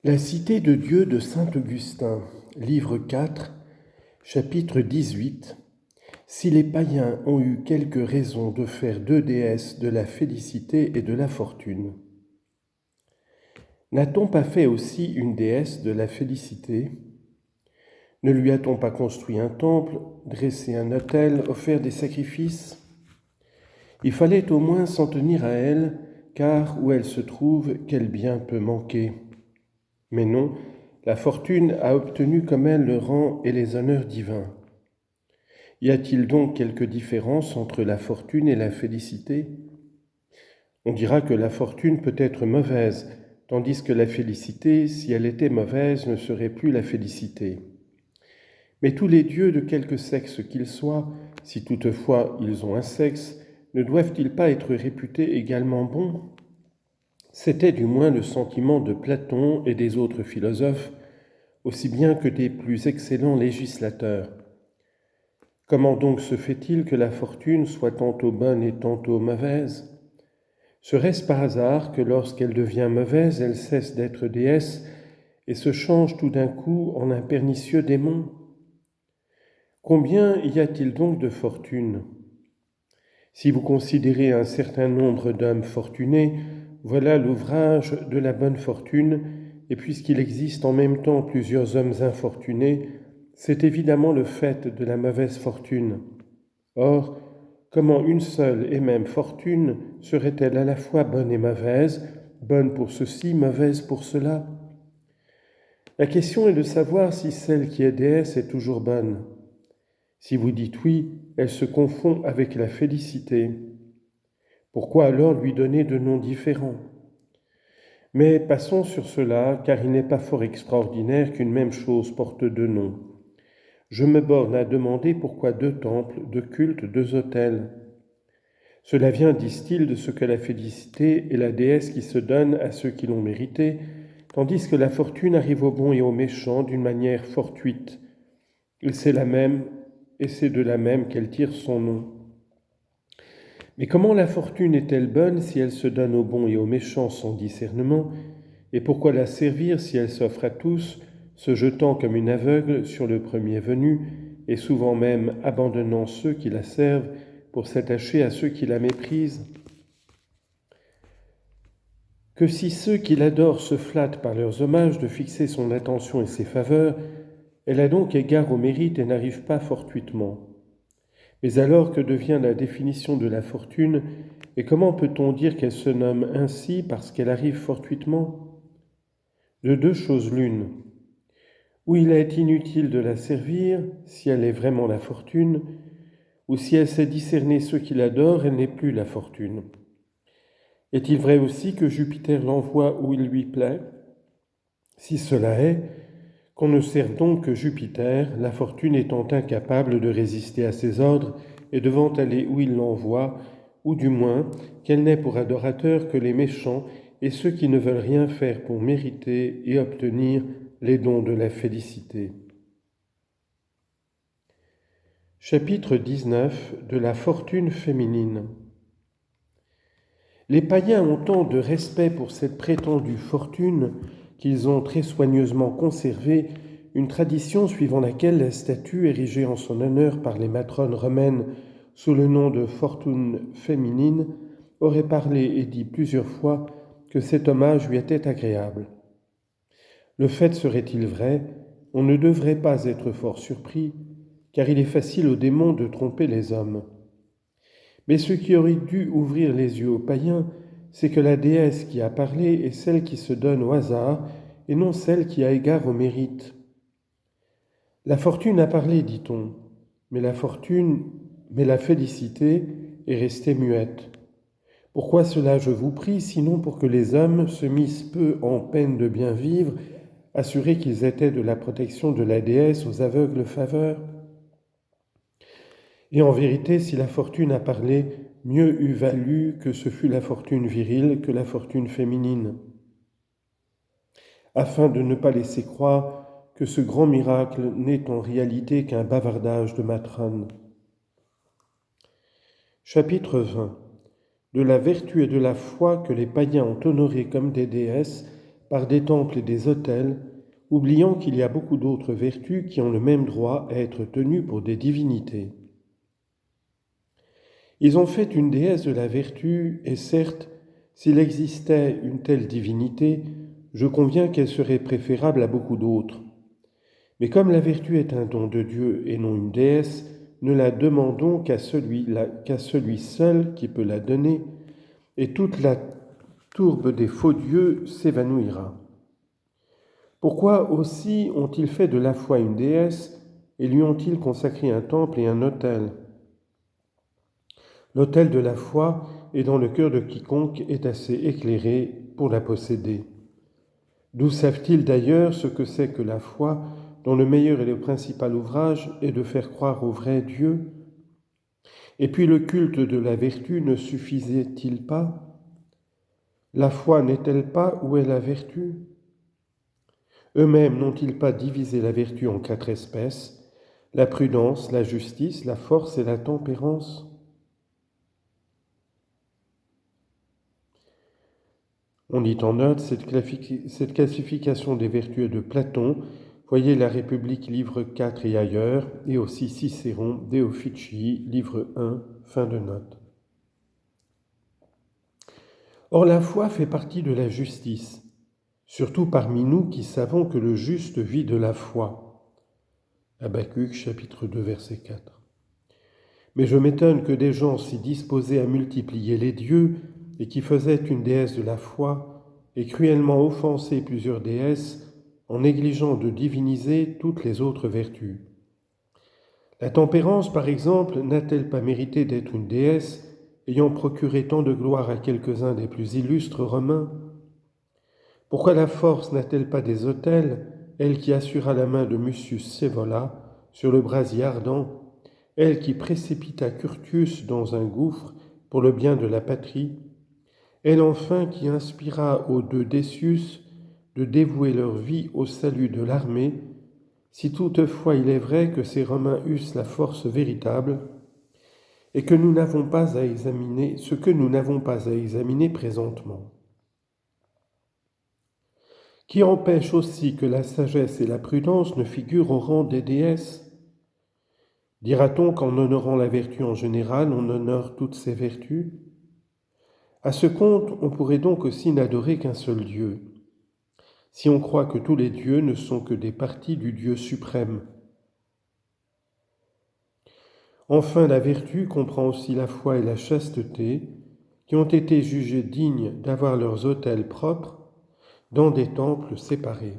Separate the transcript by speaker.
Speaker 1: La cité de Dieu de saint Augustin, livre 4, chapitre 18. Si les païens ont eu quelques raisons de faire deux déesses de la félicité et de la fortune. N'a-t-on pas fait aussi une déesse de la félicité? Ne lui a-t-on pas construit un temple, dressé un autel, offert des sacrifices? Il fallait au moins s'en tenir à elle, car où elle se trouve, quel bien peut manquer? Mais non, la fortune a obtenu comme elle le rang et les honneurs divins. Y a-t-il donc quelque différence entre la fortune et la félicité? On dira que la fortune peut être mauvaise, tandis que la félicité, si elle était mauvaise, ne serait plus la félicité. Mais tous les dieux, de quelque sexe qu'ils soient, si toutefois ils ont un sexe, ne doivent-ils pas être réputés également bons? C'était du moins le sentiment de Platon et des autres philosophes, aussi bien que des plus excellents législateurs. Comment donc se fait-il que la fortune soit tantôt bonne et tantôt mauvaise? Serait-ce par hasard que lorsqu'elle devient mauvaise, elle cesse d'être déesse et se change tout d'un coup en un pernicieux démon? Combien y a-t-il donc de fortune? Si vous considérez un certain nombre d'hommes fortunés, voilà l'ouvrage de la bonne fortune, et puisqu'il existe en même temps plusieurs hommes infortunés, c'est évidemment le fait de la mauvaise fortune. Or, comment une seule et même fortune serait-elle à la fois bonne et mauvaise, bonne pour ceci, mauvaise pour cela? La question est de savoir si celle qui est déesse est toujours bonne. Si vous dites oui, elle se confond avec la félicité. Pourquoi alors lui donner de noms différents? Mais passons sur cela, car il n'est pas fort extraordinaire qu'une même chose porte deux noms. Je me borne à demander pourquoi deux temples, deux cultes, deux autels. Cela vient, disent-ils, de ce que la félicité est la déesse qui se donne à ceux qui l'ont mérité, tandis que la fortune arrive aux bons et aux méchants d'une manière fortuite. Et c'est de la même qu'elle tire son nom. Mais comment la fortune est-elle bonne si elle se donne aux bons et aux méchants sans discernement? Et pourquoi la servir si elle s'offre à tous, se jetant comme une aveugle sur le premier venu, et souvent même abandonnant ceux qui la servent pour s'attacher à ceux qui la méprisent? Que si ceux qui l'adorent se flattent par leurs hommages de fixer son attention et ses faveurs, elle a donc égard au mérite et n'arrive pas fortuitement. Mais alors que devient la définition de la fortune, et comment peut-on dire qu'elle se nomme ainsi parce qu'elle arrive fortuitement? De deux choses l'une. Ou il est inutile de la servir, si elle est vraiment la fortune, ou si elle sait discerner ceux qui l'adorent, elle n'est plus la fortune. Est-il vrai aussi que Jupiter l'envoie où il lui plaît? Si cela est, qu'on ne sert donc que Jupiter, la fortune étant incapable de résister à ses ordres et devant aller où il l'envoie, ou du moins qu'elle n'ait pour adorateurs que les méchants et ceux qui ne veulent rien faire pour mériter et obtenir les dons de la félicité. Chapitre 19 de la fortune féminine. Les païens ont tant de respect pour cette prétendue fortune qu'ils ont très soigneusement conservé une tradition suivant laquelle la statue érigée en son honneur par les matrones romaines sous le nom de fortune féminine aurait parlé et dit plusieurs fois que cet hommage lui était agréable. Le fait serait-il vrai, on ne devrait pas être fort surpris, car il est facile aux démons de tromper les hommes. Mais ce qui aurait dû ouvrir les yeux aux païens, c'est que la déesse qui a parlé est celle qui se donne au hasard et non celle qui a égard au mérite. La fortune a parlé, dit-on, mais la félicité est restée muette. Pourquoi cela, je vous prie, sinon pour que les hommes se missent peu en peine de bien vivre, assurés qu'ils étaient de la protection de la déesse aux aveugles faveurs? Et en vérité, si la fortune a parlé, mieux eût valu que ce fût la fortune virile que la fortune féminine, afin de ne pas laisser croire que ce grand miracle n'est en réalité qu'un bavardage de matrones. Chapitre 20. De la vertu et de la foi que les païens ont honorées comme des déesses par des temples et des autels, oubliant qu'il y a beaucoup d'autres vertus qui ont le même droit à être tenues pour des divinités. Ils ont fait une déesse de la vertu, et certes, s'il existait une telle divinité, je conviens qu'elle serait préférable à beaucoup d'autres. Mais comme la vertu est un don de Dieu et non une déesse, ne la demandons qu'à celui seul qui peut la donner, et toute la tourbe des faux dieux s'évanouira. Pourquoi aussi ont-ils fait de la foi une déesse et lui ont-ils consacré un temple et un autel ? L'autel de la foi est dans le cœur de quiconque est assez éclairé pour la posséder. D'où savent-ils d'ailleurs ce que c'est que la foi, dont le meilleur et le principal ouvrage est de faire croire au vrai Dieu ? Et puis le culte de la vertu ne suffisait-il pas ? La foi n'est-elle pas où est la vertu ? Eux-mêmes n'ont-ils pas divisé la vertu en 4 espèces, la prudence, la justice, la force et la tempérance ? On dit en note cette classification des vertus de Platon, voyez La République, livre 4 et ailleurs, et aussi Cicéron, De Officii, livre 1, fin de note. Or la foi fait partie de la justice, surtout parmi nous qui savons que le juste vit de la foi. Habacuc, chapitre 2, verset 4. Mais je m'étonne que des gens si disposés à multiplier les dieux et qui faisaient une déesse de la foi aient cruellement offensé plusieurs déesses en négligeant de diviniser toutes les autres vertus. La tempérance, par exemple, n'a-t-elle pas mérité d'être une déesse ayant procuré tant de gloire à quelques-uns des plus illustres Romains ? Pourquoi la force n'a-t-elle pas des autels, elle qui assura la main de Mucius Scaevola sur le brasier ardent, elle qui précipita Curtius dans un gouffre pour le bien de la patrie, elle enfin qui inspira aux 2 Decius de dévouer leur vie au salut de l'armée, si toutefois il est vrai que ces Romains eussent la force véritable, et que nous n'avons pas à examiner ce que nous n'avons pas à examiner présentement. Qui empêche aussi que la sagesse et la prudence ne figurent au rang des déesses ? Dira-t-on qu'en honorant la vertu en général, on honore toutes ses vertus ? À ce compte, on pourrait donc aussi n'adorer qu'un seul Dieu, si on croit que tous les dieux ne sont que des parties du Dieu suprême. Enfin, la vertu comprend aussi la foi et la chasteté, qui ont été jugés dignes d'avoir leurs autels propres dans des temples séparés.